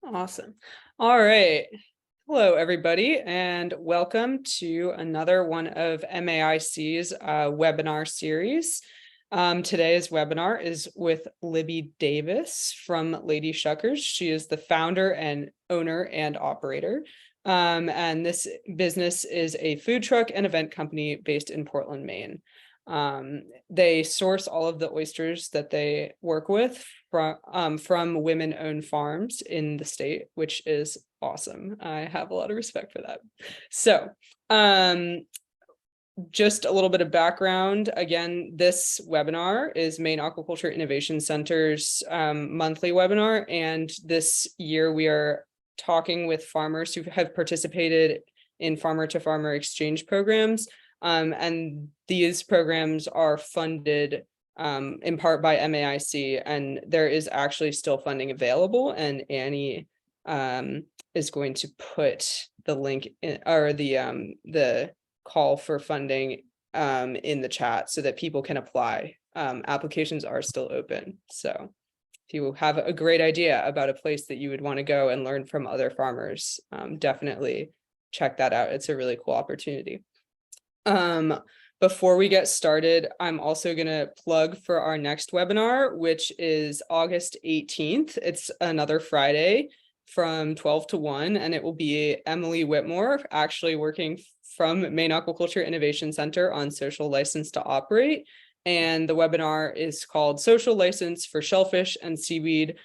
Awesome. All right. Hello, everybody, and welcome to another one of MAIC's webinar series. Today's webinar is with Libby Davis from Lady Shuckers. She is the founder and owner and operator. And this business is a food truck and event company based in Portland, Maine. They source all of the oysters that they work with from women-owned farms in the state, which is awesome. I have a lot of respect for that. So, just a little bit of background. Again, this webinar is Maine Aquaculture Innovation Center's monthly webinar, and this year we are talking with farmers who have participated in farmer-to-farmer exchange programs. And these programs are funded in part by MAIC, and there is actually still funding available. And Annie is going to put the link in, or the call for funding in the chat so that people can apply. Applications are still open. So if you have a great idea about a place that you would want to go and learn from other farmers, definitely check that out. It's a really cool opportunity. Before we get started, I'm also going to plug for our next webinar, which is August 18th. It's another Friday from 12 to 1, and it will be Emily Whitmore actually working from Maine Aquaculture Innovation Center on social license to operate. And the webinar is called Social License for Shellfish and Seaweed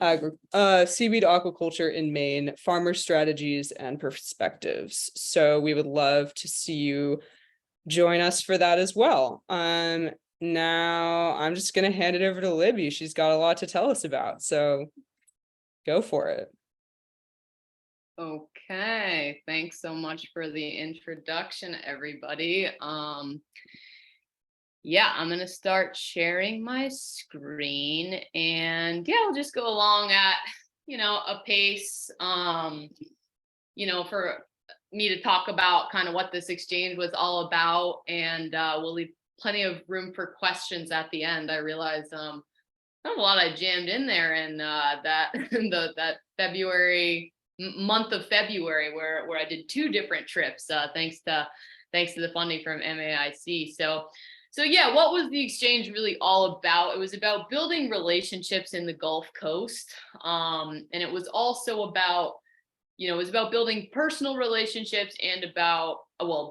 Aquaculture in Maine, Farmer Strategies and Perspectives. So we would love to see you join us for that as well. Now I'm just going to hand it over to Libby. She's got a lot to tell us about, so go for it. Okay, thanks so much for the introduction, everybody. Yeah, I'm gonna start sharing my screen, and yeah, I'll just go along at a pace for me to talk about kind of what this exchange was all about, and we'll leave plenty of room for questions at the end. I realized not a lot I jammed in there, and that that February month of February where I did 2 different trips thanks to the funding from MAIC. So yeah, what was the exchange really all about? It was about building relationships in the Gulf Coast. And it was also about, it was about building personal relationships and about,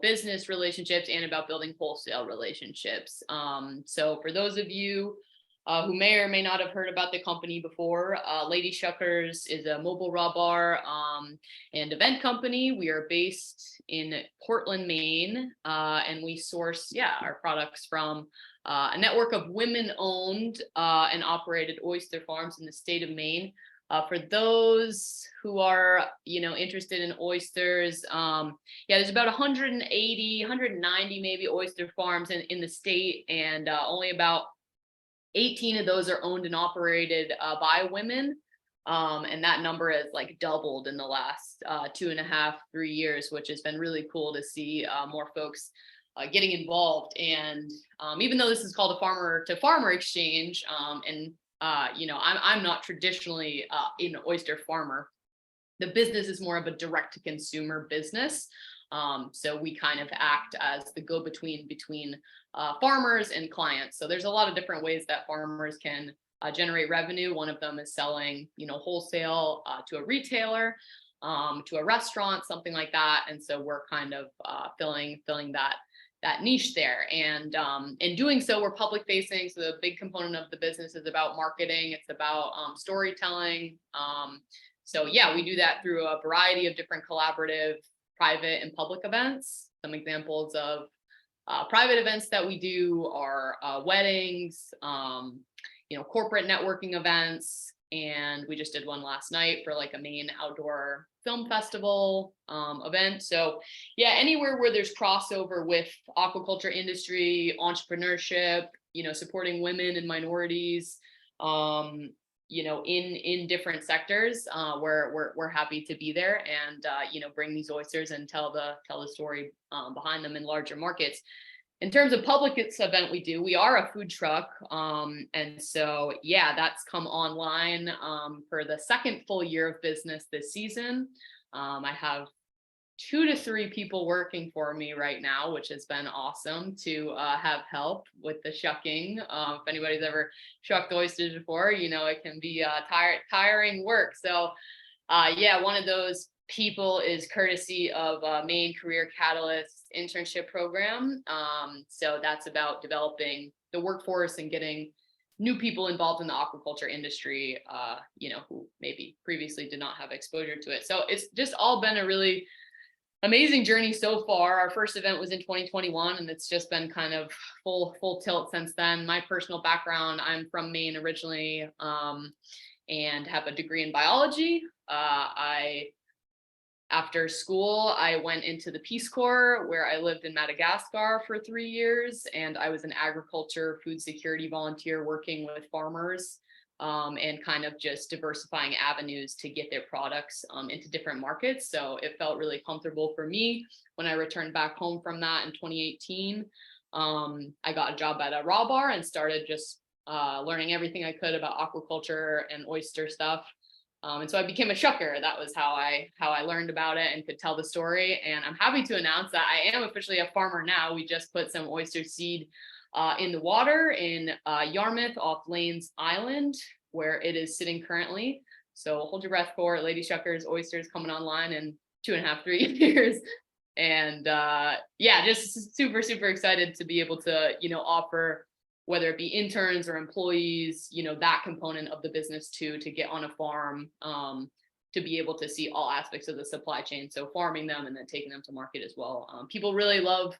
business relationships and about building wholesale relationships. So for those of you who may or may not have heard about the company before, Lady Shuckers is a mobile raw bar and event company. We are based in Portland, Maine, and we source, our products from a network of women-owned and operated oyster farms in the state of Maine. For those who are, interested in oysters, there's about 180, 190 maybe oyster farms in the state, and only about 18 of those are owned and operated by women. And that number has doubled in the last 2.5, 3 years, which has been really cool to see more folks getting involved. And even though this is called a farmer to farmer exchange, and I'm not traditionally an oyster farmer, the business is more of a direct to consumer business. So we kind of act as the go-between between farmers and clients. So there's a lot of different ways that farmers can generate revenue. One of them is selling, wholesale to a retailer, to a restaurant, something like that. And so we're kind of filling that niche there. And in doing so, we're public facing. So the big component of the business is about marketing. It's about storytelling. So yeah, we do that through a variety of different collaborative private and public events. Some examples of private events that we do are weddings, corporate networking events, and we just did one last night for a Maine outdoor film festival event. So yeah, anywhere where there's crossover with aquaculture industry, entrepreneurship, supporting women and minorities, in different sectors, we're happy to be there and bring these oysters and tell the story behind them in larger markets. in terms of public event we are a food truck. And so, yeah, that's come online for the second full year of business this season. I have 2 to 3 people working for me right now, which has been awesome to have help with the shucking. If anybody's ever shucked oysters before, it can be tiring work. So yeah, one of those people is courtesy of Maine Career Catalyst internship program. So that's about developing the workforce and getting new people involved in the aquaculture industry, who maybe previously did not have exposure to it. So it's just all been a really amazing journey so far. Our first event was in 2021, and it's just been kind of full tilt since then. My personal background, I'm from Maine originally, and have a degree in biology. After school, I went into the Peace Corps, where I lived in Madagascar for 3 years, and I was an agriculture food security volunteer working with farmers, and kind of just diversifying avenues to get their products into different markets. So it felt really comfortable for me. When I returned back home from that in 2018, I got a job at a raw bar and started just learning everything I could about aquaculture and oyster stuff. And so I became a shucker. That was how I learned about it and could tell the story. And I'm happy to announce that I am officially a farmer now. We just put some oyster seed in the water in Yarmouth off Lanes Island, where it is sitting currently. So hold your breath for Lady Shuckers oysters coming online in 2.5, 3 years. And yeah, just super excited to be able to, offer, whether it be interns or employees, that component of the business to get on a farm, to be able to see all aspects of the supply chain. So farming them and then taking them to market as well. People really love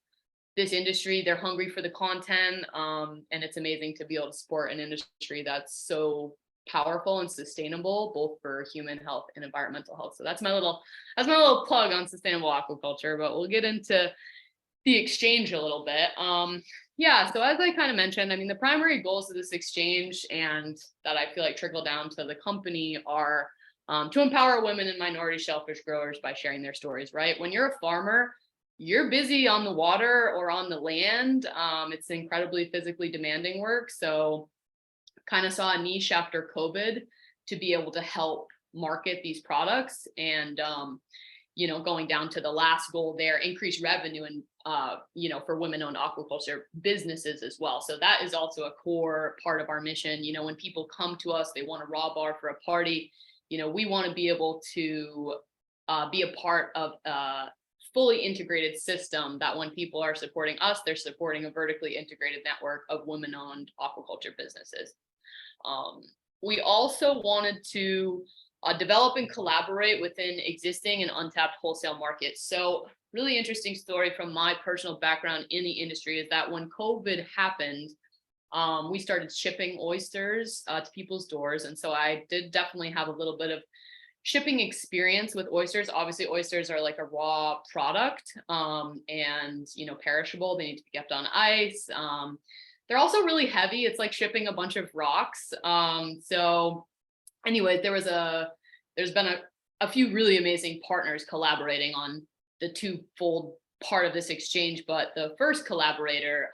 this industry. They're hungry for the content. And it's amazing to be able to support an industry that's so powerful and sustainable, both for human health and environmental health. So that's my little plug on sustainable aquaculture, but we'll get into the exchange a little bit. Yeah, so as I kind of mentioned, I mean, the primary goals of this exchange, and that I feel like trickle down to the company, are to empower women and minority shellfish growers by sharing their stories, right? When you're a farmer, you're busy on the water or on the land. It's incredibly physically demanding work. So kind of saw a niche after COVID to be able to help market these products, and going down to the last goal there, increase revenue and for women-owned aquaculture businesses as well. So that is also a core part of our mission. When people come to us, they want a raw bar for a party. We want to be able to be a part of a fully integrated system that when people are supporting us, they're supporting a vertically integrated network of women-owned aquaculture businesses. We also wanted to develop and collaborate within existing and untapped wholesale markets. So really interesting story from my personal background in the industry is that when COVID happened, we started shipping oysters to people's doors. And so I did definitely have a little bit of shipping experience with oysters. Obviously, oysters are like a raw product, and perishable. They need to be kept on ice. They're also really heavy. It's like shipping a bunch of rocks. So anyway, there's been a few really amazing partners collaborating on the twofold part of this exchange. But the first collaborator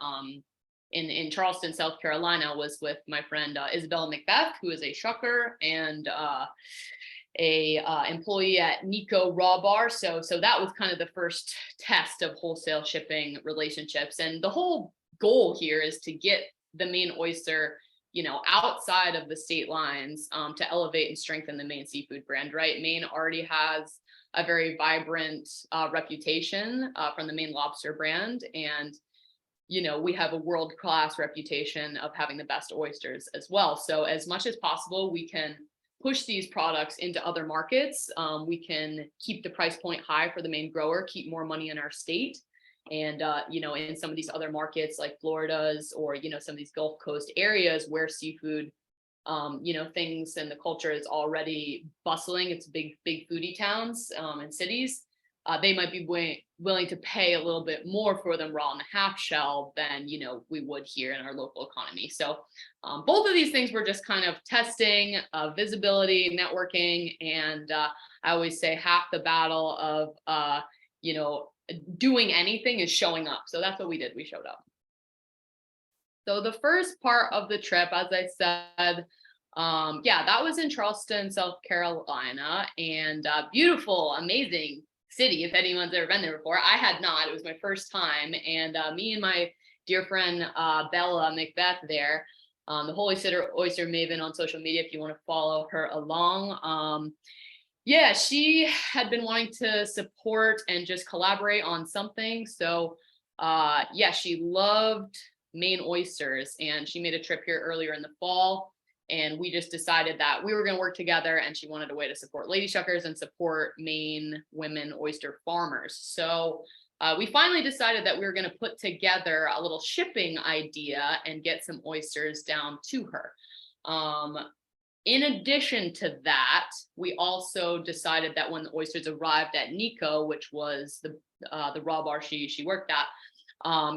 in Charleston, South Carolina, was with my friend Isabella Macbeth, who is a shucker and a employee at Nico Raw Bar. So that was kind of the first test of wholesale shipping relationships. And the whole goal here is to get the Maine oyster, outside of the state lines, to elevate and strengthen the Maine seafood brand, right? Maine already has a very vibrant reputation from the Maine lobster brand. And, we have a world-class reputation of having the best oysters as well. So as much as possible, we can push these products into other markets. We can keep the price point high for the Maine grower, keep more money in our state. And, in some of these other markets like Florida's or, some of these Gulf Coast areas where seafood, things and the culture is already bustling. It's big foodie towns and cities. They might be willing to pay a little bit more for them raw in the half shell than, we would here in our local economy. So both of these things were just kind of testing, visibility, networking. And I always say half the battle of, doing anything is showing up. So that's what we did. We showed up. So the first part of the trip, as I said, yeah, that was in Charleston, South Carolina, and beautiful, amazing city. If anyone's ever been there before, I had not. It was my first time, and me and my dear friend Bella Macbeth there, the Wholesale Oyster Maven on social media, if you want to follow her along. Yeah, she had been wanting to support and just collaborate on something. So yeah, she loved Maine oysters, and she made a trip here earlier in the fall. And we just decided that we were going to work together, and she wanted a way to support Lady Shuckers and support Maine women oyster farmers. So we finally decided that we were going to put together a little shipping idea and get some oysters down to her. In addition to that, we also decided that when the oysters arrived at Nico, which was the raw bar she worked at,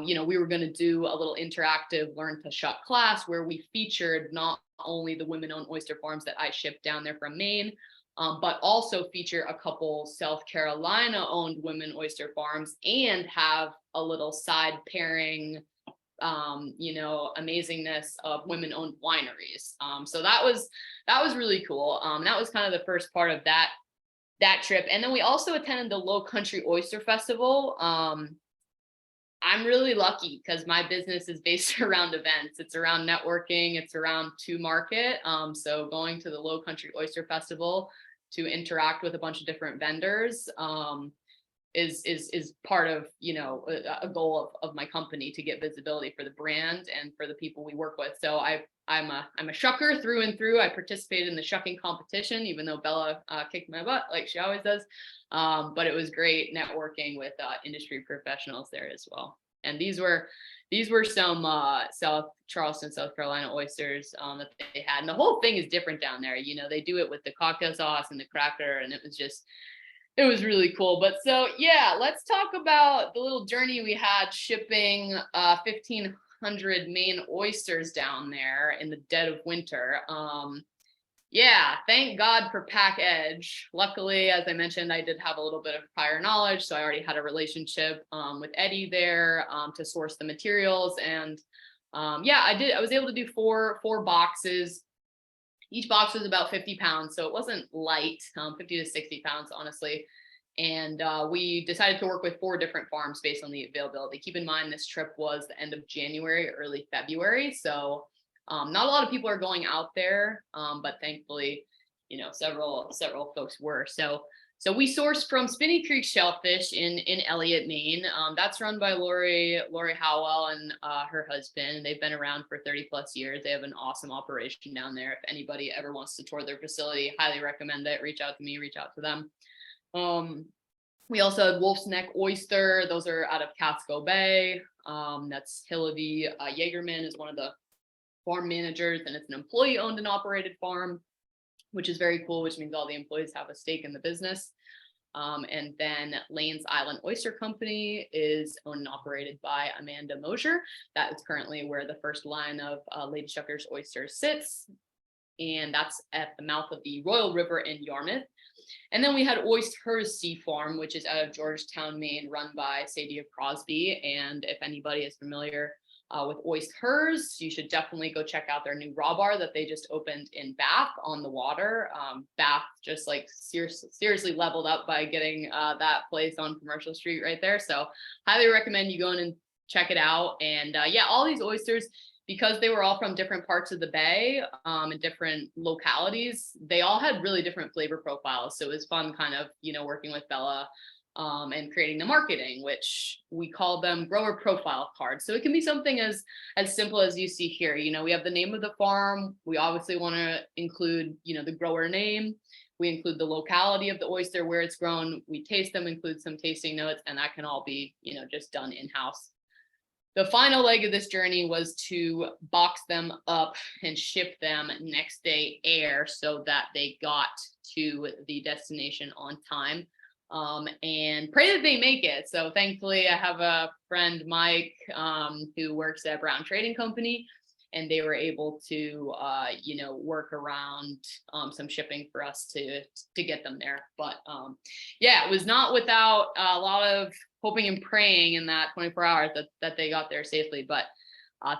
you know, we were going to do a little interactive learn to shuck class where we featured not only the women-owned oyster farms that I shipped down there from Maine, but also feature a couple South Carolina-owned women oyster farms and have a little side pairing, you know, amazingness of women-owned wineries. So that was really cool. That was kind of the first part of that trip. And then we also attended the Low Country Oyster Festival. I'm really lucky because my business is based around events. It's around networking. It's around to market. So going to the Low Country Oyster Festival to interact with a bunch of different vendors is part of, you know, a goal of my company to get visibility for the brand and for the people we work with. So I'm a shucker through and through. I participated in the shucking competition, even though Bella kicked my butt like she always does. But it was great networking with industry professionals there as well. And these were some South Charleston, South Carolina oysters that they had. And the whole thing is different down there. You know, they do it with the cocktail sauce and the cracker, and it was really cool. But so, yeah, let's talk about the little journey we had shipping 1,500 Maine oysters down there in the dead of winter. Yeah, thank God for Pack Edge. Luckily, as I mentioned, I did have a little bit of prior knowledge, so I already had a relationship with Eddie there to source the materials. And yeah, I was able to do four boxes. Each box was about 50 pounds, so it wasn't light, 50 to 60 pounds, honestly. And we decided to work with 4 different farms based on the availability. Keep in mind, this trip was the end of January, early February. So not a lot of people are going out there, but thankfully, you know, several folks were. So we sourced from Spinney Creek Shellfish in Elliott, Maine. That's run by Lori Howell and her husband. They've been around for 30 plus years. They have an awesome operation down there. If anybody ever wants to tour their facility, highly recommend it. Reach out to me, reach out to them. We also had Wolf's Neck Oyster. Those are out of Casco Bay. That's Hillary Jaegerman is one of the farm managers, and it's an employee owned and operated farm, which is very cool, which means all the employees have a stake in the business. And then Lane's Island Oyster Company is owned and operated by Amanda Mosier. That is currently where the first line of Lady Shuckers oysters sits. And that's at the mouth of the Royal River in Yarmouth. And then we had Oysters Sea Farm, which is out of Georgetown, Maine, run by Sadie Crosby. And if anybody is familiar with Oysters, you should definitely go check out their new raw bar that they just opened in Bath on the water. Bath just like seriously leveled up by getting that place on Commercial Street right there. So highly recommend you go in and check it out. And yeah, all these oysters, because they were all from different parts of the bay and different localities, they all had really different flavor profiles. So it was fun kind of, you know, working with Bella and creating the marketing, which we call them grower profile cards. So it can be something as simple as you see here. You know, we have the name of the farm. We obviously want to include, you know, the grower name. We include the locality of the oyster, where it's grown. We taste them, include some tasting notes, and that can all be, you know, just done in-house. The final leg of this journey was to box them up and ship them next day air so that they got to the destination on time. And pray that they make it. So thankfully, I have a friend, Mike, who works at Brown Trading Company, and they were able to, you know, work around some shipping for us to get them there. But yeah, it was not without a lot of hoping and praying in that 24 hours that they got there safely. But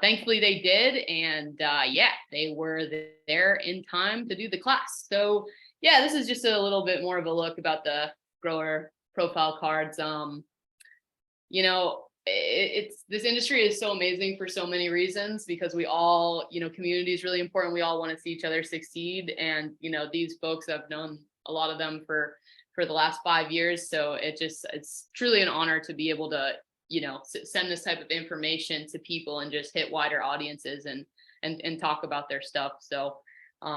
thankfully they did. And yeah, they were there in time to do the class. So yeah, this is just a little bit more of a look about the grower profile cards. You know, it's this industry is so amazing for so many reasons, because we all, you know, community is really important. We all want to see each other succeed. And, you know, these folks, I've known a lot of them for the last 5 years. So it's truly an honor to be able to, you know, send this type of information to people and just hit wider audiences and talk about their stuff. So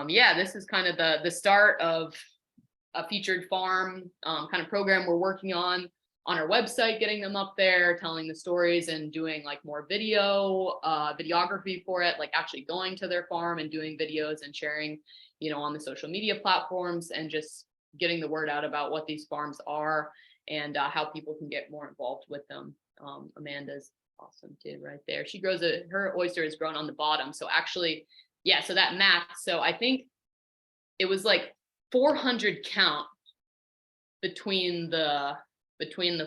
yeah, this is kind of the start of a featured farm kind of program we're working on our website, getting them up there, telling the stories and doing like more videography for it, like actually going to their farm and doing videos and sharing, you know, on the social media platforms, and just getting the word out about what these farms are and how people can get more involved with them. Amanda's awesome too, right there. She grows her oyster is grown on the bottom. So actually, yeah, so that math, so I think it was like 400 count between the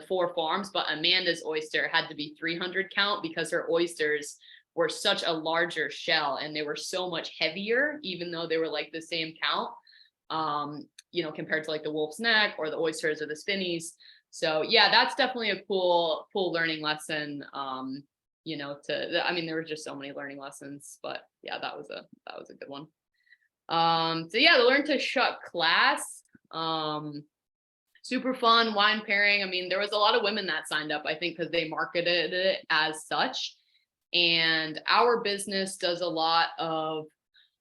4 farms, but Amanda's oyster had to be 300 count because her oysters were such a larger shell and they were so much heavier, even though they were like the same count, you know, compared to like the wolf's neck or the oysters or the spinnies. So yeah, that's definitely a cool learning lesson. You know, I mean, there were just so many learning lessons, but yeah, that was a good one. So yeah, the Learn to Shuck class. Super fun wine pairing. I mean, there was a lot of women that signed up, I think, because they marketed it as such. And our business does a lot of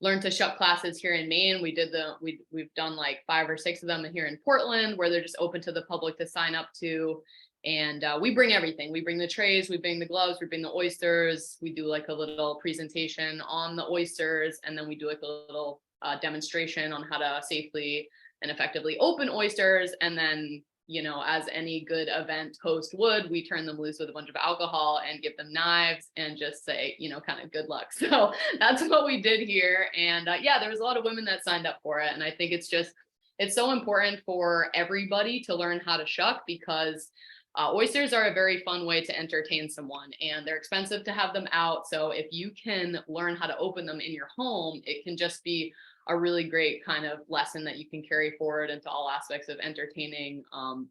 Learn to Shuck classes here in Maine. We've done like 5 or 6 of them here in Portland, where they're just open to the public to sign up to. And we bring everything. We bring the trays, we bring the gloves, we bring the oysters. We do like a little presentation on the oysters, and then we do like a little demonstration on how to safely and effectively open oysters. And then, you know, as any good event host would, we turn them loose with a bunch of alcohol and give them knives and just say, you know, kind of good luck. So that's what we did here. And yeah, there was a lot of women that signed up for it. And I think it's so important for everybody to learn how to shuck, because oysters are a very fun way to entertain someone, and they're expensive to have them out. So if you can learn how to open them in your home, it can just be a really great kind of lesson that you can carry forward into all aspects of entertaining,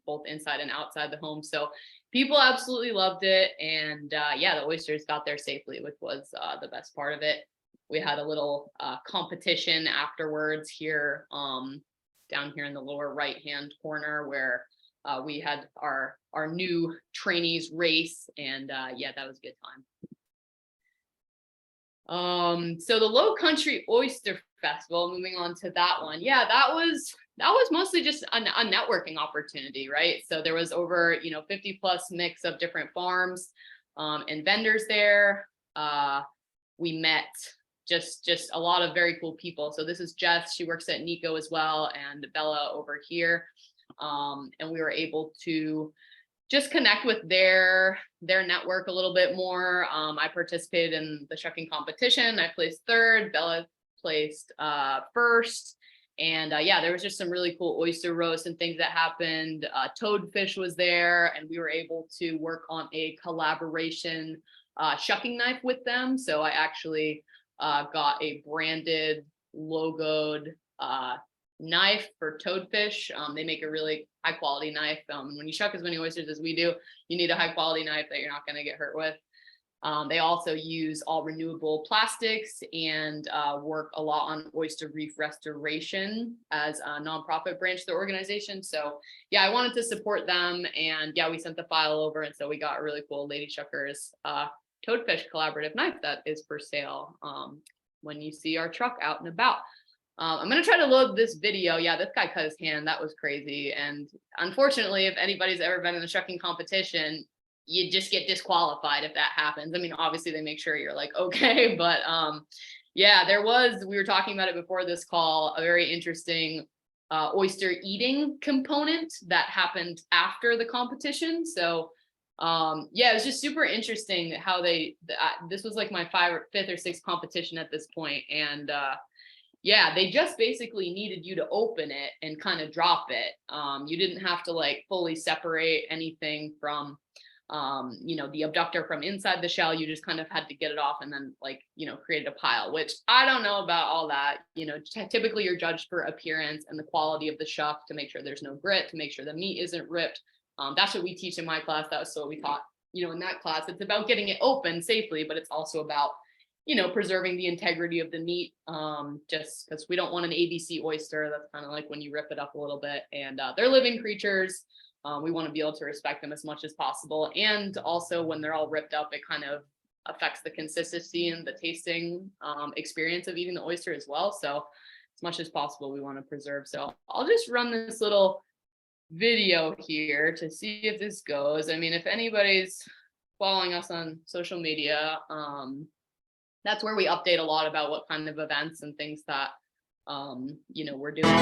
both inside and outside the home. So people absolutely loved it. And yeah, the oysters got there safely, which was the best part of it. We had a little competition afterwards here, down here in the lower right-hand corner, where we had our new trainees race, and yeah, that was a good time. So the Low Country Oyster Festival, moving on to that one. Yeah, that was mostly just a networking opportunity, right? So there was over, you know, 50 plus mix of different farms and vendors there. We met just a lot of very cool people. So this is Jess, she works at Nico as well, and Bella over here. And we were able to just connect with their network a little bit more. I participated in the shucking competition. I placed 3rd. Bella placed 1st. And yeah, there was just some really cool oyster roasts and things that happened. Toadfish was there, and we were able to work on a collaboration shucking knife with them. So I actually got a branded, logoed knife for Toadfish. They make a really high quality knife. When you shuck as many oysters as we do, you need a high quality knife that you're not going to get hurt with. They also use all renewable plastics and work a lot on oyster reef restoration as a nonprofit branch of the organization. So yeah, I wanted to support them, and yeah, we sent the file over, and so we got a really cool Lady Shuckers Toadfish collaborative knife that is for sale when you see our truck out and about. I'm going to try to load this video. Yeah, this guy cut his hand. That was crazy. And unfortunately, if anybody's ever been in a shucking competition, you just get disqualified if that happens. I mean, obviously they make sure you're like, okay, but yeah, we were talking about it before this call, a very interesting oyster eating component that happened after the competition. So yeah, it was just super interesting how this was like my 5th or 6th competition at this point. And yeah, they just basically needed you to open it and kind of drop it. You didn't have to like fully separate anything from the abductor from inside the shell. You just kind of had to get it off and then created a pile, which I don't know about all that. Typically you're judged for appearance and the quality of the shuck to make sure there's no grit, to make sure the meat isn't ripped. That's what we teach in my class. That was what we taught, in that class. It's about getting it open safely, but it's also about, preserving the integrity of the meat. Just because we don't want an ABC oyster. That's kind of like when you rip it up a little bit, and they're living creatures. We want to be able to respect them as much as possible. And also when they're all ripped up, it kind of affects the consistency and the tasting experience of eating the oyster as well. So as much as possible, we want to preserve. So I'll just run this little video here to see if this goes. I mean, if anybody's following us on social media, that's where we update a lot about what kind of events and things that we're doing.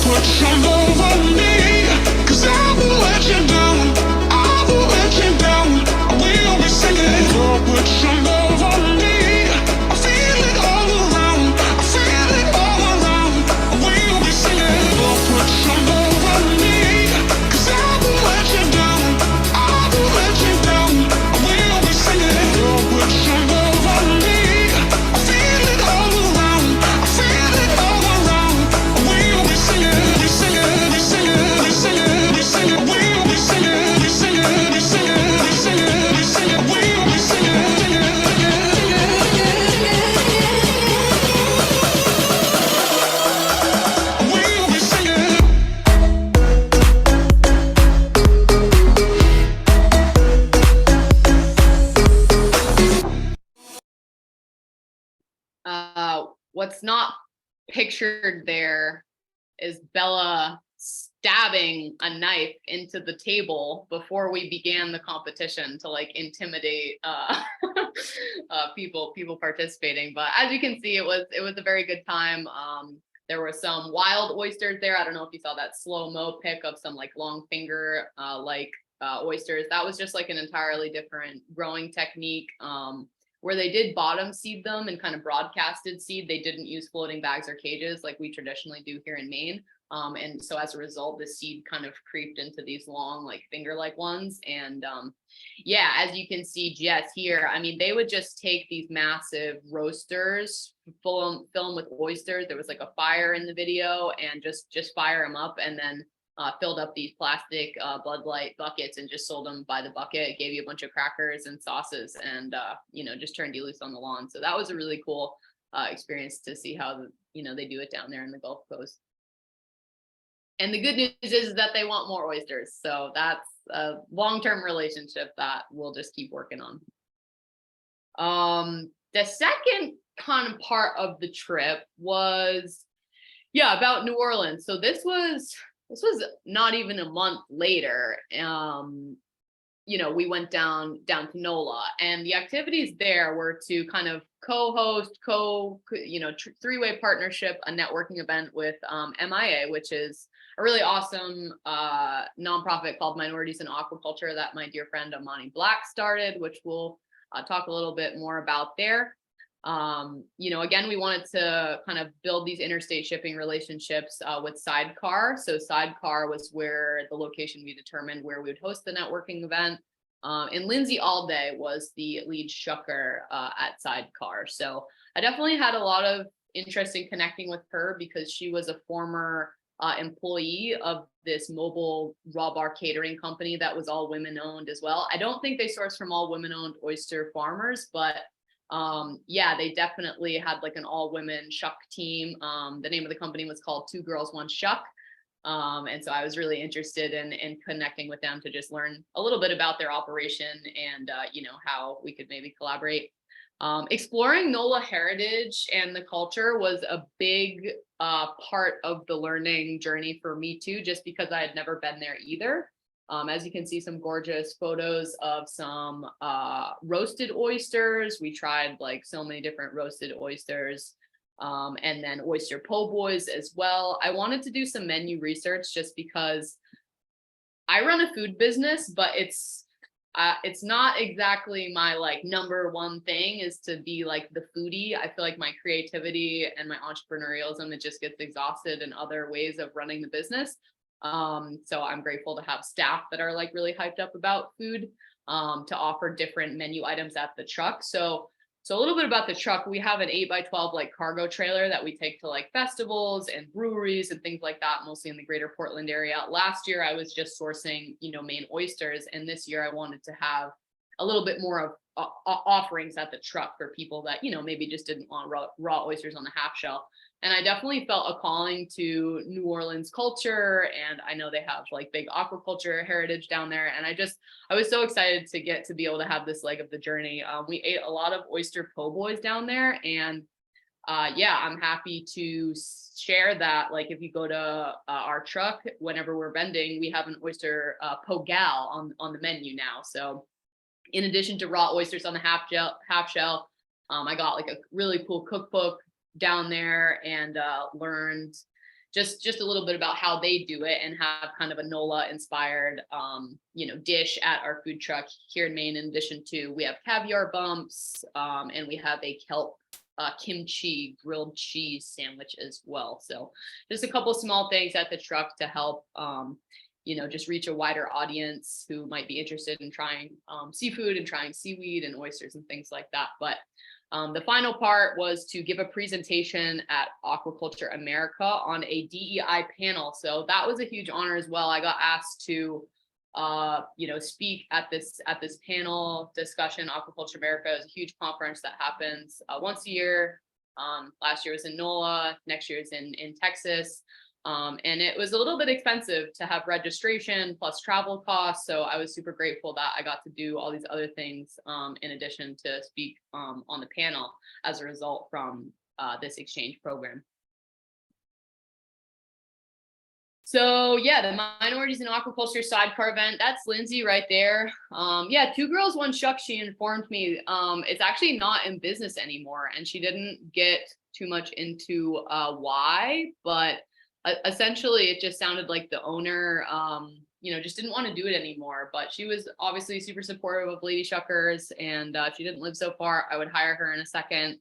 Put some over me, 'cause I will let you down. I will let you down. I will be singing. Put some over me. I feel it all around. I feel it all around. I will be singing. Put some over me, 'cause I will let you down. I will let you down. I will be singing. Put some over me. I feel it all around. I feel it all around. I will be singing. We singing. We singing. We singing. We singing. We'll be singing. We singing. We singing. We singing. We singing. We'll be singing. We'll be singing. What's not pictured there is Bella stabbing a knife into the table before we began the competition to intimidate people participating. But as you can see, it was a very good time. There were some wild oysters there. I don't know if you saw that slow-mo pic of some long finger oysters. That was just an entirely different growing technique. Where they did bottom seed them and kind of broadcasted seed, they didn't use floating bags or cages like we traditionally do here in Maine. And so as a result, the seed kind of creeped into these long, finger-like ones. And yeah, as you can see, Jess here, I mean, they would just take these massive roasters, fill them with oysters. There was a fire in the video, and just fire them up, and then filled up these plastic Bud Light buckets and just sold them by the bucket. It gave you a bunch of crackers and sauces, and just turned you loose on the lawn. So that was a really cool experience to see how they do it down there in the Gulf Coast. And the good news is that they want more oysters. So that's a long-term relationship that we'll just keep working on. The second kind of part of the trip was, about New Orleans. So this was not even a month later. We went down to NOLA, and the activities there were to kind of co-host, three-way partnership, a networking event with MIA, which is a really awesome nonprofit called Minorities in Aquaculture that my dear friend Amani Black started, which we'll talk a little bit more about there. Again, we wanted to kind of build these interstate shipping relationships with Sidecar. So Sidecar was where the location we determined where we would host the networking event. And Lindsay Allday was the lead shucker at Sidecar. So I definitely had a lot of interest in connecting with her because she was a former employee of this mobile raw bar catering company that was all women owned as well. I don't think they sourced from all women owned oyster farmers, but they definitely had an all women shuck team. The name of the company was called 2 Girls 1 Shuck. And so I was really interested in connecting with them to just learn a little bit about their operation and, how we could maybe collaborate. Exploring NOLA heritage and the culture was a big part of the learning journey for me too, just because I had never been there either. As you can see, some gorgeous photos of some roasted oysters. We tried so many different roasted oysters, and then oyster po' boys as well. I wanted to do some menu research just because I run a food business, but it's it's not exactly my like number one thing is to be like the foodie. I feel like my creativity and my entrepreneurialism, it just gets exhausted in other ways of running the business. So I'm grateful to have staff that are like really hyped up about food, to offer different menu items at the truck. So a little bit about the truck. We have an 8x12 like cargo trailer that we take to like festivals and breweries and things like that, mostly in the greater Portland area. Last year, I was just sourcing, Maine oysters. And this year I wanted to have a little bit more of offerings at the truck for people that, maybe just didn't want raw oysters on the half shell. And I definitely felt a calling to New Orleans culture. And I know they have like big aquaculture heritage down there. And I was so excited to get to be able to have this leg of the journey. We ate a lot of oyster po' boys down there. And yeah, I'm happy to share that. Like if you go to our truck, whenever we're vending, we have an oyster po' gal on the menu now. So in addition to raw oysters on the half shell, I got like a really cool cookbook down there and learned just a little bit about how they do it and have kind of a NOLA inspired dish at our food truck here in Maine. In addition to, we have caviar bumps and we have a kelp kimchi grilled cheese sandwich as well. So just a couple small things at the truck to help just reach a wider audience who might be interested in trying seafood and trying seaweed and oysters and things like that. But the final part was to give a presentation at Aquaculture America on a DEI panel. So that was a huge honor as well. I got asked to, speak at this panel discussion. Aquaculture America is a huge conference that happens once a year. Last year was in NOLA, next year is in Texas. And it was a little bit expensive to have registration plus travel costs. So I was super grateful that I got to do all these other things in addition to speak on the panel as a result from this exchange program. So yeah, the Minorities in Aquaculture sidecar event, that's Lindsay right there. Yeah, 2 girls, 1 shuck, she informed me. It's actually not in business anymore. And she didn't get too much into why, but essentially it just sounded like the owner just didn't want to do it anymore. But she was obviously super supportive of Lady Shuckers, and if she didn't live so far, I would hire her in a second.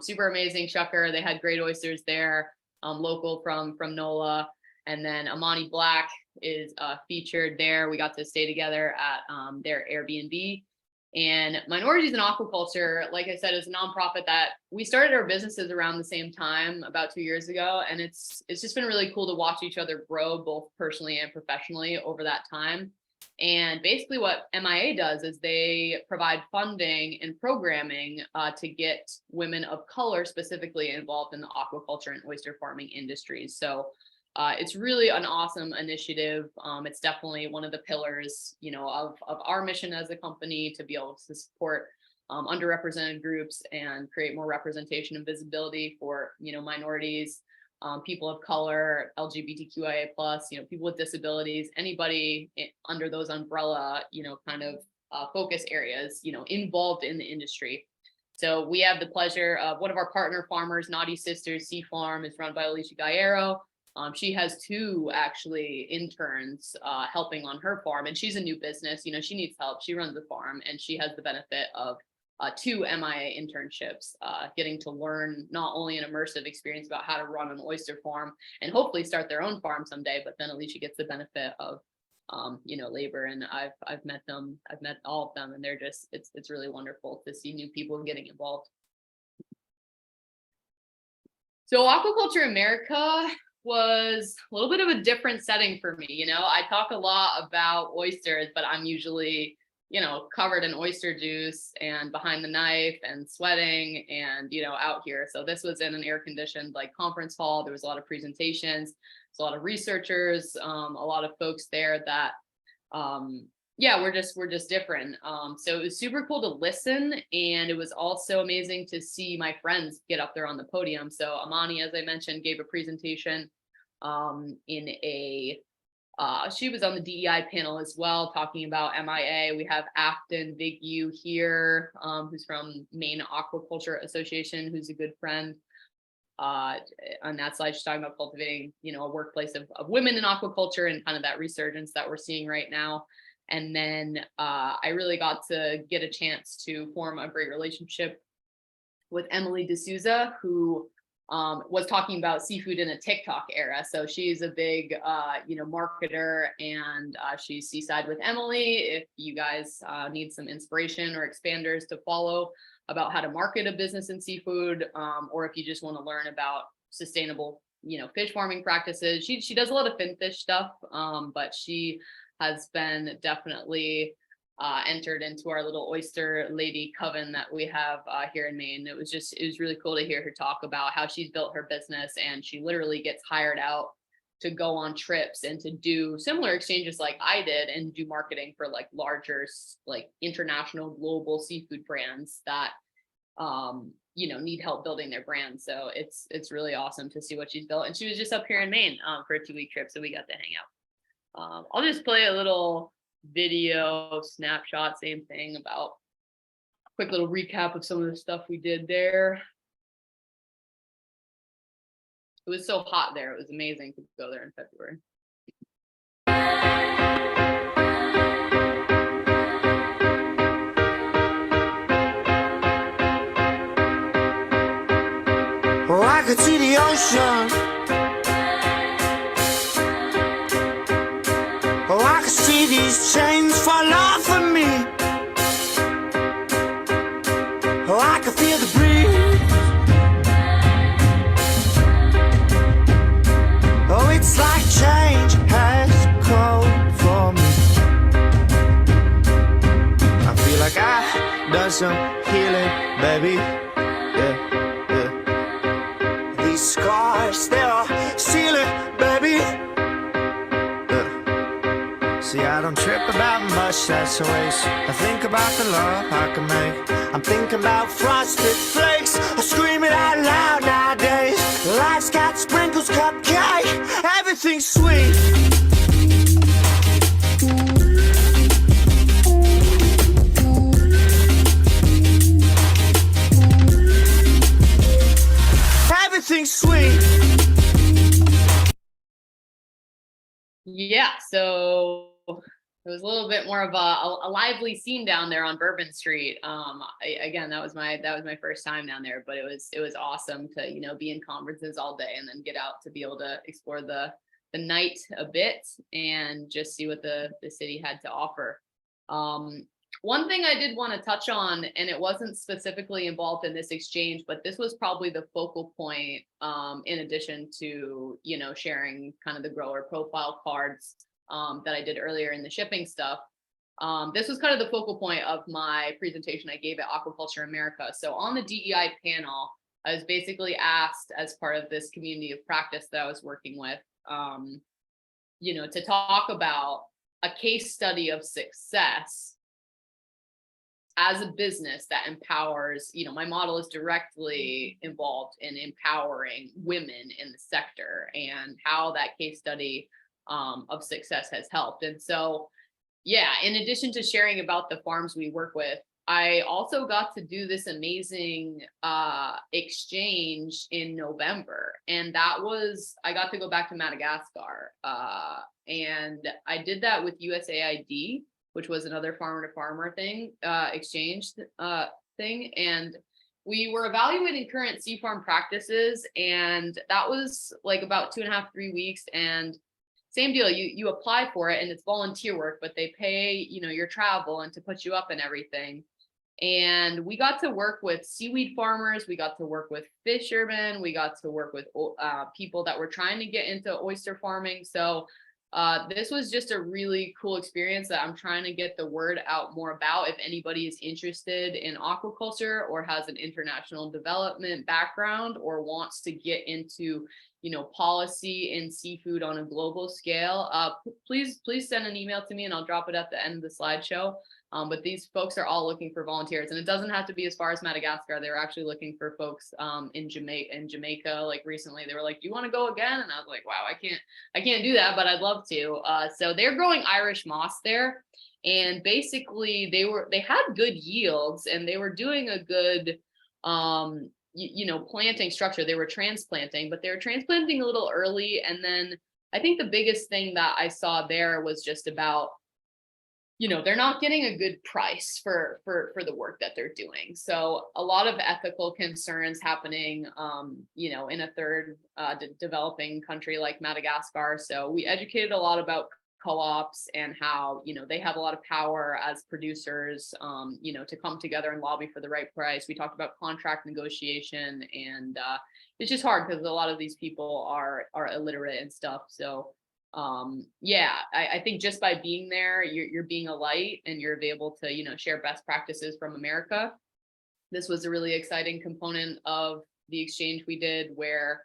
Super amazing shucker. They had great oysters there, local from NOLA. And then Amani Black is featured there. We got to stay together at their Airbnb. And Minorities in Aquaculture, like I said, is a nonprofit that we started our businesses around the same time, about 2 years ago. And it's just been really cool to watch each other grow, both personally and professionally, over that time. And basically what MIA does is they provide funding and programming to get women of color specifically involved in the aquaculture and oyster farming industries. So it's really an awesome initiative. It's definitely one of the pillars, of our mission as a company, to be able to support underrepresented groups and create more representation and visibility for, minorities, people of color, LGBTQIA+, people with disabilities, anybody under those umbrella, kind of focus areas, involved in the industry. So we have the pleasure of one of our partner farmers, Naughty Sisters Sea Farm, is run by Alicia Galliero. She has 2 actually interns helping on her farm, and she's a new business. She needs help. She runs the farm, and she has the benefit of 2 MIA internships, getting to learn not only an immersive experience about how to run an oyster farm and hopefully start their own farm someday, but then Alicia gets the benefit of labor. And I've met them. I've met all of them, and they're just it's really wonderful to see new people getting involved. So Aquaculture America was a little bit of a different setting for me. I talk a lot about oysters, but I'm usually, covered in oyster juice and behind the knife and sweating and, out here. So this was in an air conditioned like conference hall. There was a lot of presentations, a lot of researchers, a lot of folks there that, we're just different. So it was super cool to listen. And it was also amazing to see my friends get up there on the podium. So Amani, as I mentioned, gave a presentation she was on the DEI panel as well, talking about MIA. We have Afton Vigu here, who's from Maine Aquaculture Association, who's a good friend. On that slide, she's talking about cultivating, a workplace of women in aquaculture and kind of that resurgence that we're seeing right now. And then I really got to get a chance to form a great relationship with Emily D'Souza, who was talking about seafood in a TikTok era. So she's a big, marketer, and she's Seaside with Emily. If you guys need some inspiration or expanders to follow about how to market a business in seafood, or if you just want to learn about sustainable, fish farming practices, she does a lot of finfish stuff, but she has been definitely entered into our little oyster lady coven that we have here in Maine. It was really cool to hear her talk about how she's built her business, and she literally gets hired out to go on trips and to do similar exchanges like I did and do marketing for like larger, like international global seafood brands that need help building their brand. So it's really awesome to see what she's built. And she was just up here in Maine for a 2-week trip, so we got to hang out. I'll just play a little video snapshot, same thing, about quick little recap of some of the stuff we did there. It was so hot there. It was amazing to go there in February. Oh, I could see the ocean. Oh, I could see these chains fall off of me. Oh, I could feel the breeze. Oh, it's like change has come for me. I feel like I done some healing, baby. Yeah, yeah. These scars, they are sealing, baby. See, I don't trip about much, that's a waste. I think about the love I can make. I'm thinking about frosted flakes. I scream it out loud nowadays. Life's got sprinkles, cupcake, everything's sweet. Everything's sweet. Yeah, so it was a little bit more of a lively scene down there on Bourbon Street. Again, that was my first time down there, but it was awesome to be in conferences all day and then get out to be able to explore the night a bit and just see what the city had to offer. One thing I did want to touch on, and it wasn't specifically involved in this exchange, but this was probably the focal point, in addition to sharing kind of the grower profile cards that I did earlier in the shipping stuff. This was kind of the focal point of my presentation I gave at Aquaculture America. So on the DEI panel, I was basically asked, as part of this community of practice that I was working with, to talk about a case study of success as a business that empowers. My model is directly involved in empowering women in the sector, and how that case study of success has helped. And so, yeah, in addition to sharing about the farms we work with, I also got to do this amazing exchange in November. And I got to go back to Madagascar. And I did that with USAID, which was another farmer to farmer thing, exchange thing. And we were evaluating current sea farm practices. And that was like about 2.5-3 weeks. And same deal, you apply for it and it's volunteer work, but they pay, your travel and to put you up and everything. And we got to work with seaweed farmers. We got to work with fishermen. We got to work with people that were trying to get into oyster farming. So this was just a really cool experience that I'm trying to get the word out more about. If anybody is interested in aquaculture or has an international development background or wants to get into policy in seafood on a global scale, please send an email to me and I'll drop it at the end of the slideshow. But these folks are all looking for volunteers, and it doesn't have to be as far as Madagascar. They were actually looking for folks in Jamaica. Like recently, they were like, "Do you want to go again?" And I was like, "Wow, I can't do that, but I'd love to." So they're growing Irish moss there, and basically they had good yields, and they were doing a good planting structure. They were transplanting, but they were transplanting a little early. And then I think the biggest thing that I saw there was just about they're not getting a good price for the work that they're doing. So a lot of ethical concerns happening, in a third developing country like Madagascar. So we educated a lot about co-ops and how, they have a lot of power as producers, to come together and lobby for the right price. We talked about contract negotiation, and it's just hard because a lot of these people are illiterate and stuff. So I think just by being there, you're being a light, and you're able to, share best practices from America. This was a really exciting component of the exchange we did, where,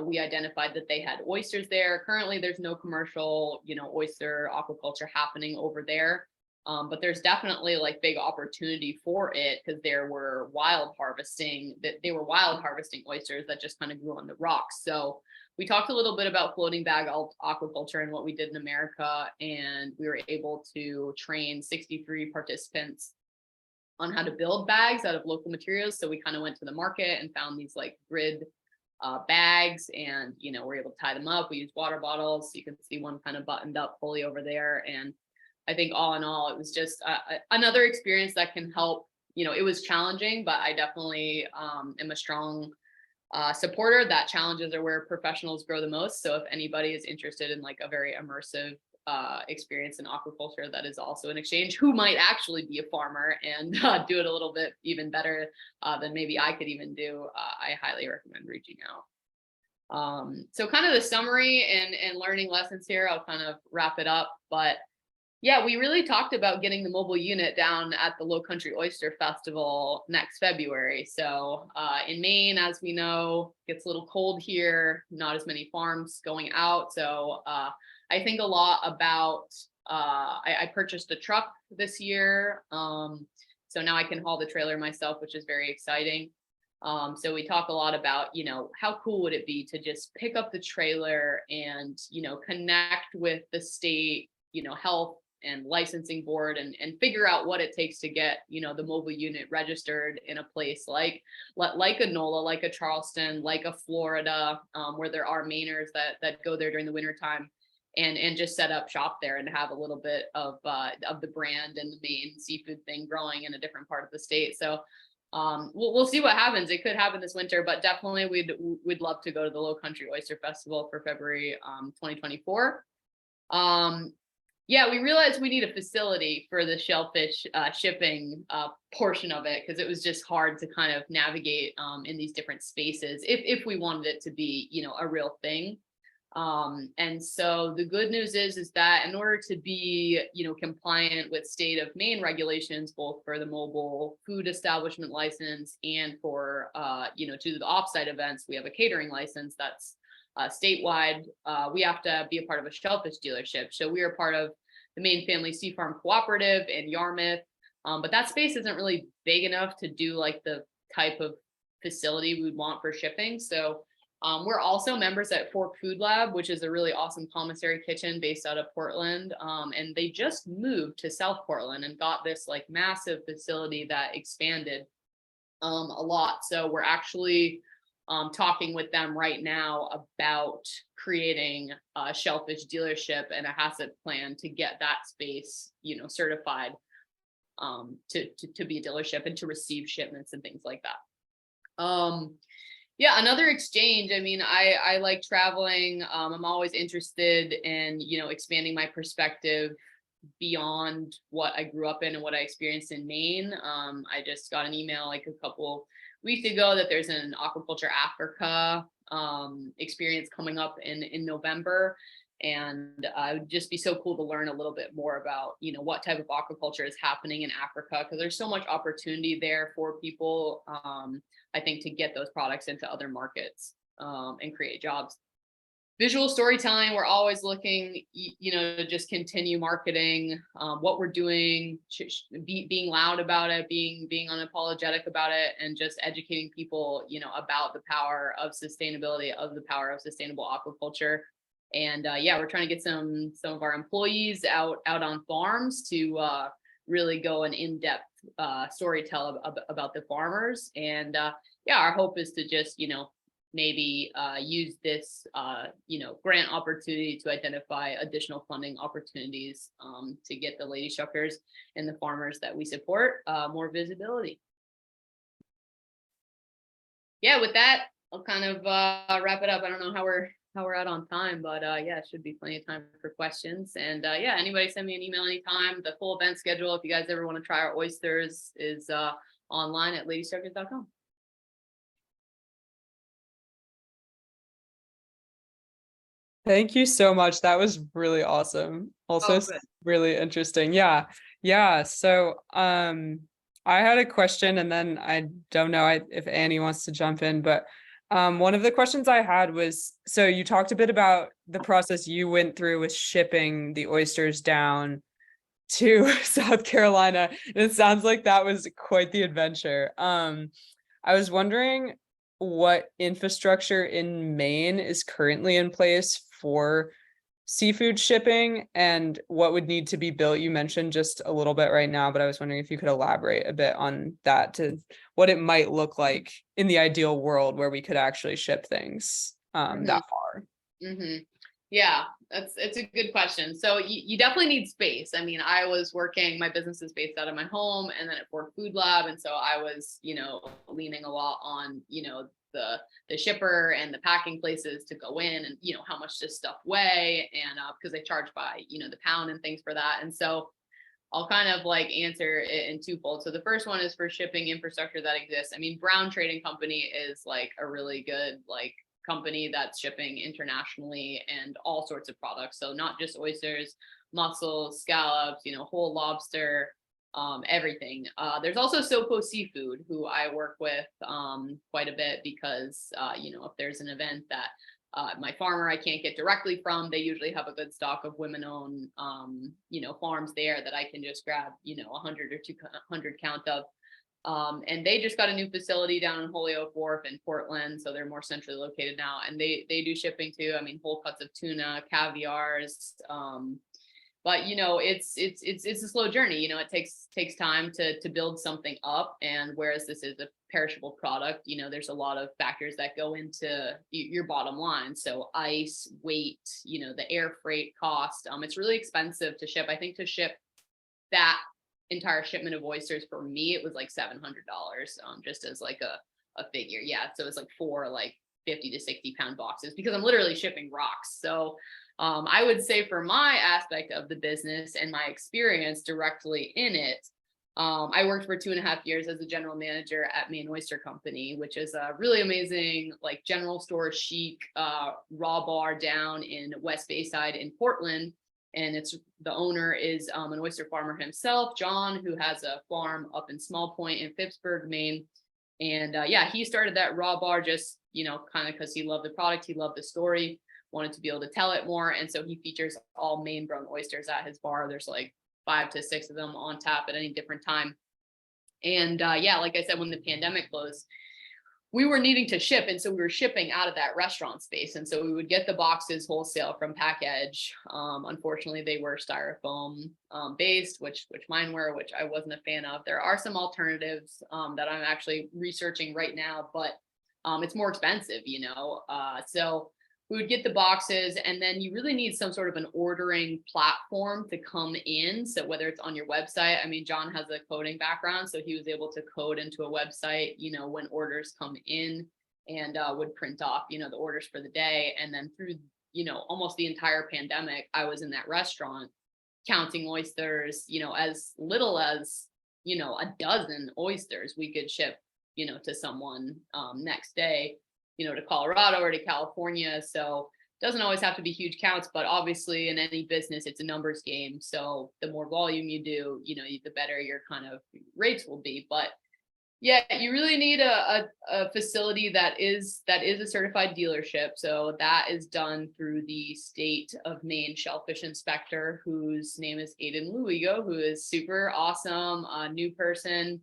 we identified that they had oysters there. Currently, there's no commercial, oyster aquaculture happening over there. But there's definitely like big opportunity for it, because they were wild harvesting oysters that just kind of grew on the rocks. So we talked a little bit about floating bag aquaculture and what we did in America, and we were able to train 63 participants on how to build bags out of local materials. So we kind of went to the market and found these like grid bags, and we're able to tie them up. We used water bottles. You can see one kind of buttoned up fully over there. And I think all in all, it was just another experience that can help. It was challenging, but I definitely am a strong supporter that challenges are where professionals grow the most. So if anybody is interested in like a very immersive experience in aquaculture that is also an exchange, who might actually be a farmer and do it a little bit even better than maybe I could even do, I highly recommend reaching out. So kind of the summary and learning lessons here, I'll kind of wrap it up. But yeah, we really talked about getting the mobile unit down at the Low Country Oyster Festival next February. So in Maine, as we know, it gets a little cold here, not as many farms going out. So I think a lot about, I purchased a truck this year. So now I can haul the trailer myself, which is very exciting. So we talk a lot about, how cool would it be to just pick up the trailer and, connect with the state, health and licensing board and figure out what it takes to get, the mobile unit registered in a place like a NOLA, like a Charleston, like a Florida, where there are Mainers that go there during the winter time, and just set up shop there and have a little bit of the brand and the Maine seafood thing growing in a different part of the state. So we'll see what happens. It could happen this winter, but definitely we'd love to go to the Low Country Oyster Festival for February 2024. Yeah, we realized we need a facility for the shellfish shipping portion of it, because it was just hard to kind of navigate in these different spaces if we wanted it to be, a real thing. And so the good news is that in order to be, compliant with state of Maine regulations, both for the mobile food establishment license and for, to the offsite events, we have a catering license that's statewide. We have to be a part of a shellfish dealership. So we are part of the Maine Family Sea Farm Cooperative in Yarmouth, but that space isn't really big enough to do like the type of facility we'd want for shipping. So we're also members at Fork Food Lab, which is a really awesome commissary kitchen based out of Portland. And they just moved to South Portland and got this like massive facility that expanded a lot. So we're actually talking with them right now about creating a shellfish dealership and a HACCP plan to get that space, certified to be a dealership and to receive shipments and things like that. Yeah, another exchange. I mean, I like traveling. I'm always interested in, expanding my perspective beyond what I grew up in and what I experienced in Maine. I just got an email like a couple weeks ago that there's an Aquaculture Africa experience coming up in November. And it would just be so cool to learn a little bit more about, what type of aquaculture is happening in Africa, because there's so much opportunity there for people, I think, to get those products into other markets and create jobs. Visual storytelling, we're always looking, to just continue marketing what we're doing, being loud about it, being unapologetic about it, and just educating people, about the power of sustainability, of the power of sustainable aquaculture. And yeah, we're trying to get some of our employees out on farms to really go an in-depth storytell about the farmers. And yeah, our hope is to just, maybe use this, grant opportunity to identify additional funding opportunities to get the lady shuckers and the farmers that we support more visibility. Yeah, with that, I'll kind of wrap it up. I don't know how we're at on time, but yeah, it should be plenty of time for questions. And yeah, anybody send me an email anytime. The full event schedule, if you guys ever want to try our oysters, is online at ladyshuckers.com. Thank you so much. That was really awesome. Also good. really interesting. Yeah. Yeah. So I had a question, and then I don't know if Annie wants to jump in, but one of the questions I had was, so you talked a bit about the process you went through with shipping the oysters down to South Carolina. And it sounds like that was quite the adventure. I was wondering what infrastructure in Maine is currently in place for seafood shipping and what would need to be built. You mentioned just a little bit right now, but I was wondering if you could elaborate a bit on that, to what it might look like in the ideal world where we could actually ship things that far. Mm-hmm. Yeah, it's a good question. So you definitely need space. I mean, my business is based out of my home and then at Fort Food Lab. And so I was, leaning a lot on, the shipper and the packing places to go in and, how much does stuff weigh, and because they charge by, the pound and things for that. And so I'll kind of like answer it in twofold. So the first one is for shipping infrastructure that exists. I mean, Brown Trading Company is like a really good company that's shipping internationally and all sorts of products. So not just oysters, mussels, scallops, whole lobster, everything. There's also Sopo Seafood, who I work with quite a bit because, if there's an event that my farmer I can't get directly from, they usually have a good stock of women-owned, farms there that I can just grab, 100 or 200 count of. And they just got a new facility down in Holyoke Wharf in Portland, so they're more centrally located now, and they do shipping too. I mean, whole cuts of tuna, caviars, but it's a slow journey. It takes time to build something up, and whereas this is a perishable product, there's a lot of factors that go into your bottom line. So ice, weight, the air freight cost. It's really expensive to ship. I think to ship that entire shipment of oysters, for me, it was like $700, just as like a figure. Yeah, so it's like 4 50 to 60 pound boxes, because I'm literally shipping rocks. So I would say for my aspect of the business and my experience directly in it, I worked for 2.5 years as a general manager at Maine Oyster Company, which is a really amazing general store chic raw bar down in West Bayside in Portland. And the owner is an oyster farmer himself, John, who has a farm up in Small Point in Phippsburg, Maine. And yeah, he started that raw bar just, kind of because he loved the product, he loved the story, wanted to be able to tell it more. And so he features all Maine grown oysters at his bar. There's 5 to 6 of them on tap at any different time. And yeah, like I said, when the pandemic closed, we were needing to ship. And so we were shipping out of that restaurant space. And so we would get the boxes wholesale from Pack Edge. Unfortunately, they were styrofoam based, which mine were, which I wasn't a fan of. There are some alternatives that I'm actually researching right now, but it's more expensive, so we would get the boxes, and then you really need some sort of an ordering platform to come in. So whether it's on your website, I mean, John has a coding background, so he was able to code into a website, when orders come in, and would print off, the orders for the day. And then through, almost the entire pandemic, I was in that restaurant counting oysters, as little as, a dozen oysters we could ship, to someone next day, to Colorado or to California. So it doesn't always have to be huge counts, but obviously in any business, it's a numbers game. So the more volume you do, the better your kind of rates will be. But yeah, you really need a facility that is a certified dealership. So that is done through the state of Maine shellfish inspector, whose name is Aiden Luigo, who is super awesome, a new person.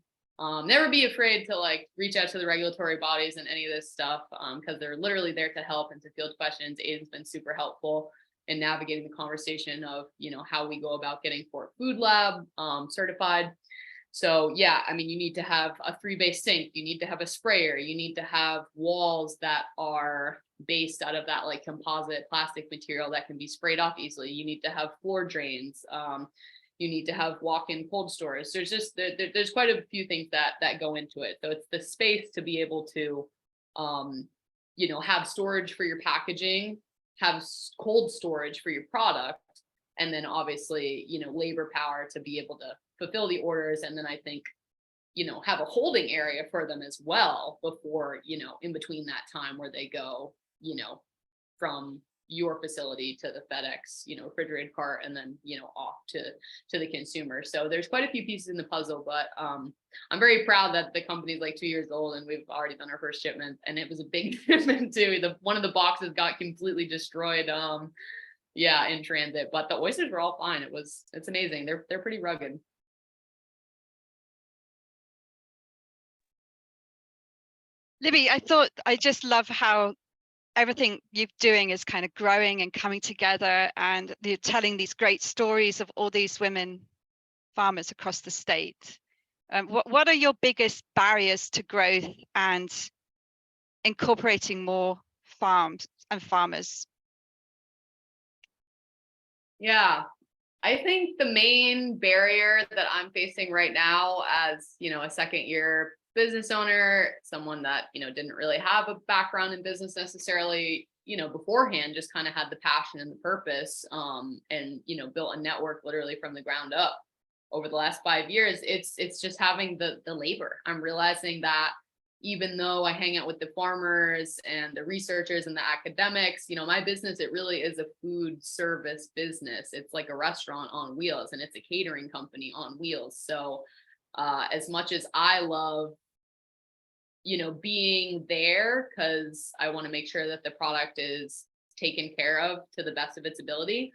Never be afraid to reach out to the regulatory bodies and any of this stuff, because they're literally there to help and to field questions. Aiden's been super helpful in navigating the conversation of, how we go about getting Fort Food Lab certified. So yeah, I mean, you need to have a 3-bay sink, you need to have a sprayer, you need to have walls that are based out of that like composite plastic material that can be sprayed off easily. You need to have floor drains. You need to have walk-in cold storage. There's just there's quite a few things that go into it. So it's the space to be able to, have storage for your packaging, have cold storage for your product, and then obviously, labor power to be able to fulfill the orders. And then I think, have a holding area for them as well before, in between that time where they go, from your facility to the FedEx, refrigerated cart, and then, off to the consumer. So there's quite a few pieces in the puzzle, but I'm very proud that the company's like 2 years old and we've already done our first shipment, and it was a big shipment too. One of the boxes got completely destroyed, in transit, but the oysters were all fine. It's amazing. They're pretty rugged. Libby, I just love how everything you're doing is kind of growing and coming together, and you're telling these great stories of all these women farmers across the state. What are your biggest barriers to growth and incorporating more farms and farmers? Yeah, I think the main barrier that I'm facing right now as, a second year business owner, someone that, didn't really have a background in business necessarily, beforehand, just kind of had the passion and the purpose, and, built a network literally from the ground up over the last 5 years. It's just having the labor. I'm realizing that even though I hang out with the farmers and the researchers and the academics, my business, it really is a food service business. It's like a restaurant on wheels, and it's a catering company on wheels. So as much as I love, being there, because I want to make sure that the product is taken care of to the best of its ability,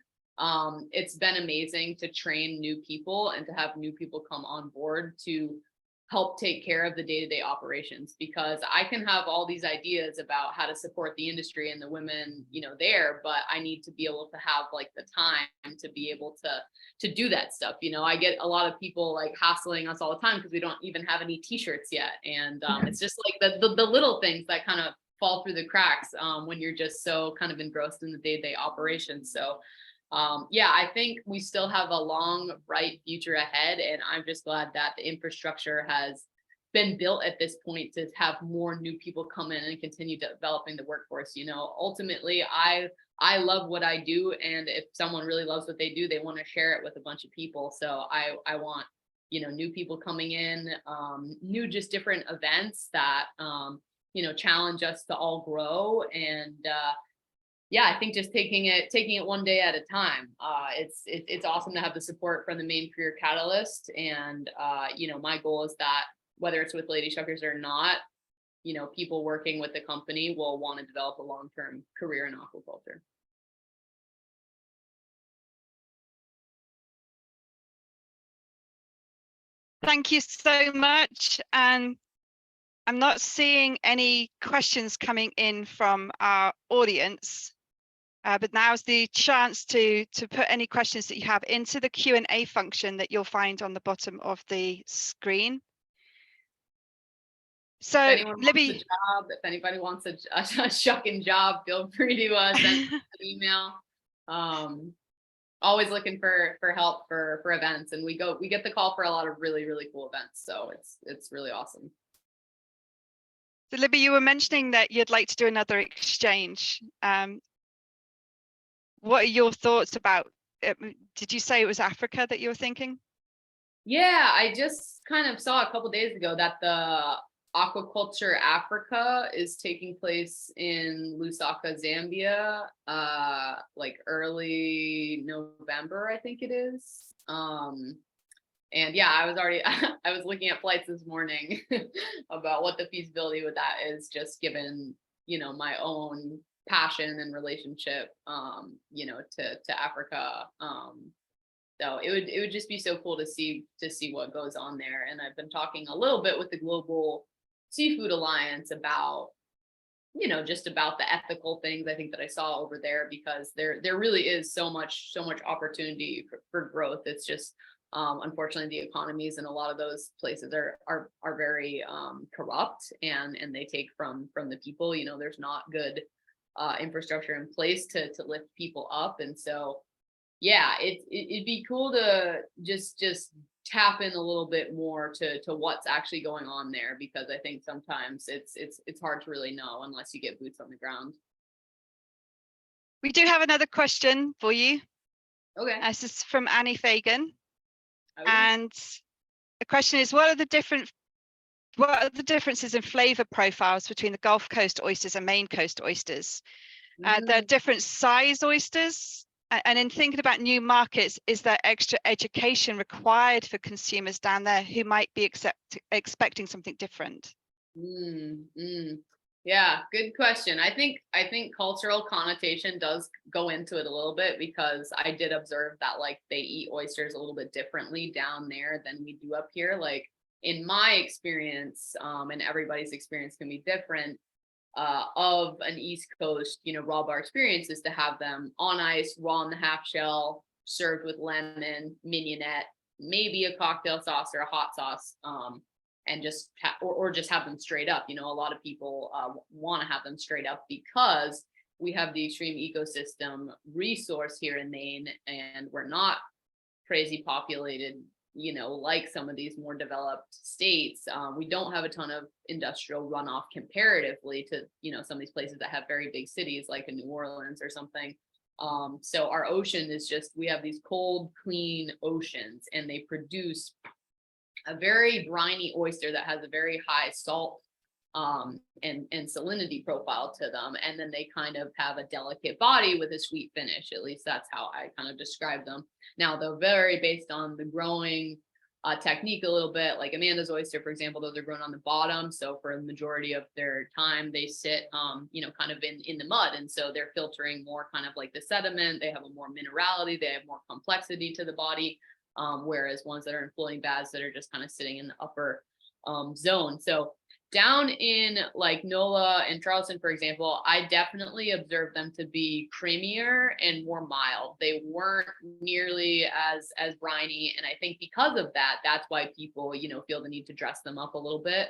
it's been amazing to train new people and to have new people come on board to help take care of the day-to-day operations, because I can have all these ideas about how to support the industry and the women, there, but I need to be able to have like the time to be able to do that stuff. I get a lot of people like hassling us all the time because we don't even have any t-shirts yet. And it's just like the little things that kind of fall through the cracks when you're just so kind of engrossed in the day-to-day operations. So I think we still have a long, bright future ahead, and I'm just glad that the infrastructure has been built at this point to have more new people come in and continue developing the workforce. Ultimately, I love what I do, and if someone really loves what they do, they want to share it with a bunch of people. So I want, new people coming in, new just different events that challenge us to all grow. And I think just taking it one day at a time. It's awesome to have the support from the Maine Career Catalyst, and my goal is that whether it's with Lady Shuckers or not, people working with the company will want to develop a long-term career in aquaculture. Thank you so much. And I'm not seeing any questions coming in from our audience. But now's the chance to put any questions that you have into the Q&A function that you'll find on the bottom of the screen. So, Libby, if anybody wants a shucking job, feel free to send an email. Always looking for help for events, and we get the call for a lot of really, really cool events. So it's really awesome. So Libby, you were mentioning that you'd like to do another exchange. What are your thoughts about it? Did you say it was Africa that you were thinking? Yeah, I just kind of saw a couple days ago that the Aquaculture Africa is taking place in Lusaka, Zambia, like early November, I think it is. And yeah, I was looking at flights this morning about what the feasibility with that is, just given, my own passion and relationship, to Africa. So it would just be so cool to see what goes on there. And I've been talking a little bit with the Global Seafood Alliance about, just about the ethical things I think that I saw over there, because there really is so much opportunity for growth. It's just Unfortunately, the economies in a lot of those places are very corrupt, and they take from the people. You know, there's not good infrastructure in place to lift people up, and so yeah, it'd be cool to just tap in a little bit more to what's actually going on there, because I think sometimes it's hard to really know unless you get boots on the ground. We do have another question for you. Okay. This is from Annie Fagan. Okay. And the question is, what are the differences in flavor profiles between the Gulf Coast oysters and Maine coast oysters? There are different size oysters. And in thinking about new markets, is there extra education required for consumers down there who might be expecting something different? Yeah, good question. I think cultural connotation does go into it a little bit, because I did observe that like they eat oysters a little bit differently down there than we do up here. Like in my experience, and everybody's experience can be different, of an East Coast, you know, raw bar experience is to have them on ice, raw in the half shell, served with lemon, mignonette, maybe a cocktail sauce or a hot sauce, and just or just have them straight up. You know, a lot of people want to have them straight up because we have the extreme ecosystem resource here in Maine, and we're not crazy populated, you know, like some of these more developed states. We don't have a ton of industrial runoff comparatively to, you know, some of these places that have very big cities like in New Orleans or something. So our ocean is just, we have these cold, clean oceans, and they produce a very briny oyster that has a very high salt and salinity profile to them, and then they kind of have a delicate body with a sweet finish. At least that's how I kind of describe them. Now they're very based on the growing technique a little bit. Like Amanda's oyster, for example, those are grown on the bottom, so for the majority of their time they sit you know, kind of in the mud, and so they're filtering more kind of like the sediment. They have a more minerality, they have more complexity to the body, whereas ones that are in floating baths that are just kind of sitting in the upper zone. So down in like NOLA and Charleston, for example, I definitely observed them to be creamier and more mild. They weren't nearly as briny, and I think because of that, that's why people, you know, feel the need to dress them up a little bit.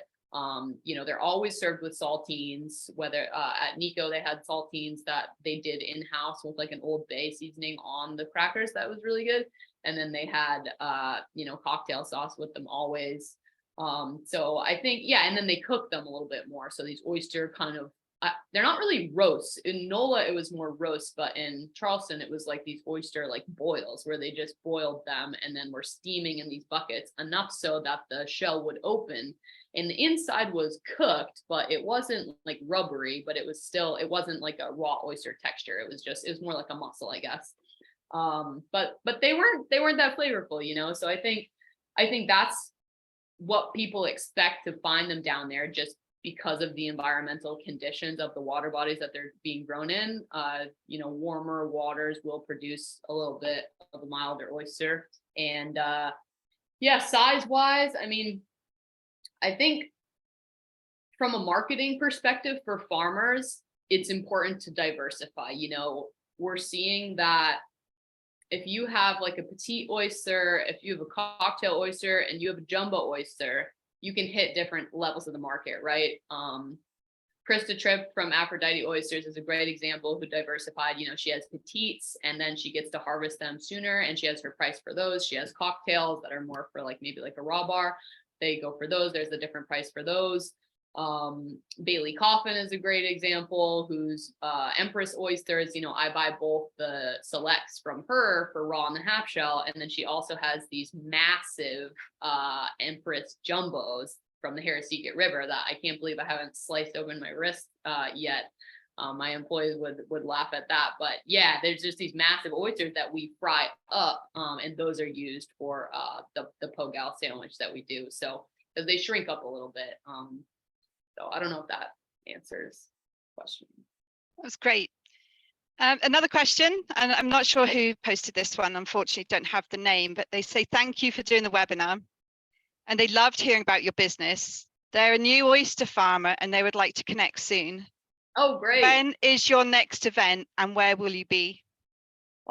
You know, they're always served with saltines. Whether at Nico they had saltines that they did in-house with like an Old Bay seasoning on the crackers that was really good, and then they had you know, cocktail sauce with them always. So I think, yeah, and then they cook them a little bit more. So these oyster kind of, they're not really roasts. In NOLA, it was more roast, but in Charleston, it was like these oyster like boils where they just boiled them and then were steaming in these buckets enough so that the shell would open and the inside was cooked, but it wasn't like rubbery, but it was still, it wasn't like a raw oyster texture. It was more like a mussel, I guess. But they weren't that flavorful, you know? So I think that's what people expect to find them down there, just because of the environmental conditions of the water bodies that they're being grown in. You know, warmer waters will produce a little bit of a milder oyster. And yeah, size wise, I mean, I think from a marketing perspective for farmers, it's important to diversify. You know, we're seeing that if you have like a petite oyster, if you have a cocktail oyster and you have a jumbo oyster, you can hit different levels of the market, right? Krista Tripp from Aphrodite Oysters is a great example who diversified. You know, she has petites and then she gets to harvest them sooner and she has her price for those. She has cocktails that are more for like maybe like a raw bar. They go for those. There's a different price for those. Bailey Coffin is a great example, whose Empress oysters, you know, I buy both the selects from her for raw and the half shell, and then she also has these massive Empress jumbos from the Harrisseagate River that I can't believe I haven't sliced open my wrist yet. My employees would laugh at that, but yeah, there's just these massive oysters that we fry up, and those are used for the po-gal sandwich that we do. So because they shrink up a little bit. So I don't know if that answers the question. That was great. Another question, and I'm not sure who posted this one, unfortunately don't have the name, but they say, thank you for doing the webinar. And they loved hearing about your business. They're a new oyster farmer and they would like to connect soon. Oh, great. When is your next event and where will you be?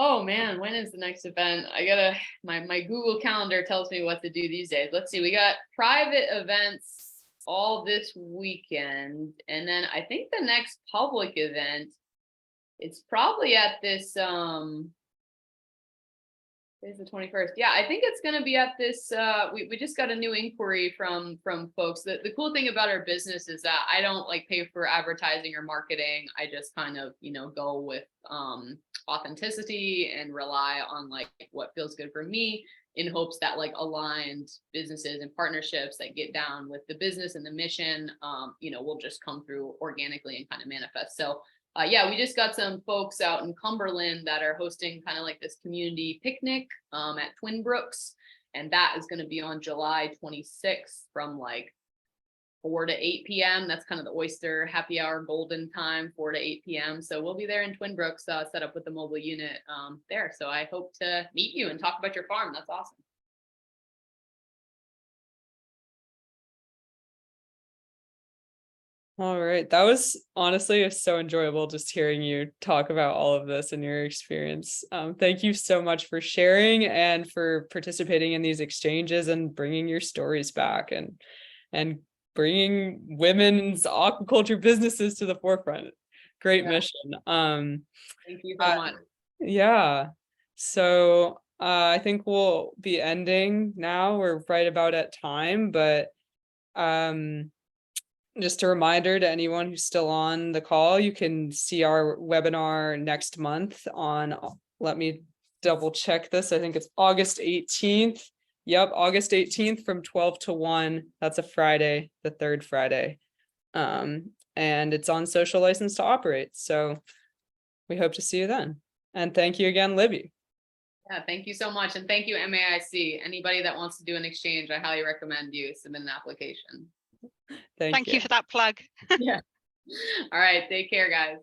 Oh man, when is the next event? I gotta, my Google Calendar tells me what to do these days. Let's see, we got private events all this weekend. And then I think the next public event, it's probably at this, today's the 21st. Yeah, I think it's gonna be at this, we just got a new inquiry from folks. The cool thing about our business is that I don't like pay for advertising or marketing. I just kind of, go with authenticity and rely on like what feels good for me, in hopes that like aligned businesses and partnerships that get down with the business and the mission, will just come through organically and kind of manifest. So yeah, we just got some folks out in Cumberland that are hosting kind of like this community picnic at Twin Brooks. And that is going to be on July 26th from like 4 to 8 p.m. That's kind of the oyster happy hour golden time, 4 to 8 p.m. So we'll be there in Twin Brooks, set up with the mobile unit there. So I hope to meet you and talk about your farm. That's awesome. All right. That was honestly so enjoyable just hearing you talk about all of this and your experience. Thank you so much for sharing and for participating in these exchanges and bringing your stories back and bringing women's aquaculture businesses to the forefront. Great mission. Thank you so much. Yeah. So I think we'll be ending now. We're right about at time, but just a reminder to anyone who's still on the call, you can see our webinar next month on, let me double check this. I think it's August 18th. Yep, August 18th from 12 to 1. That's a Friday, the third Friday. And it's on social license to operate. So we hope to see you then. And thank you again, Libby. Yeah, thank you so much. And thank you, MAIC. Anybody that wants to do an exchange, I highly recommend you submit an application. Thank you for that plug. Yeah. All right. Take care, guys.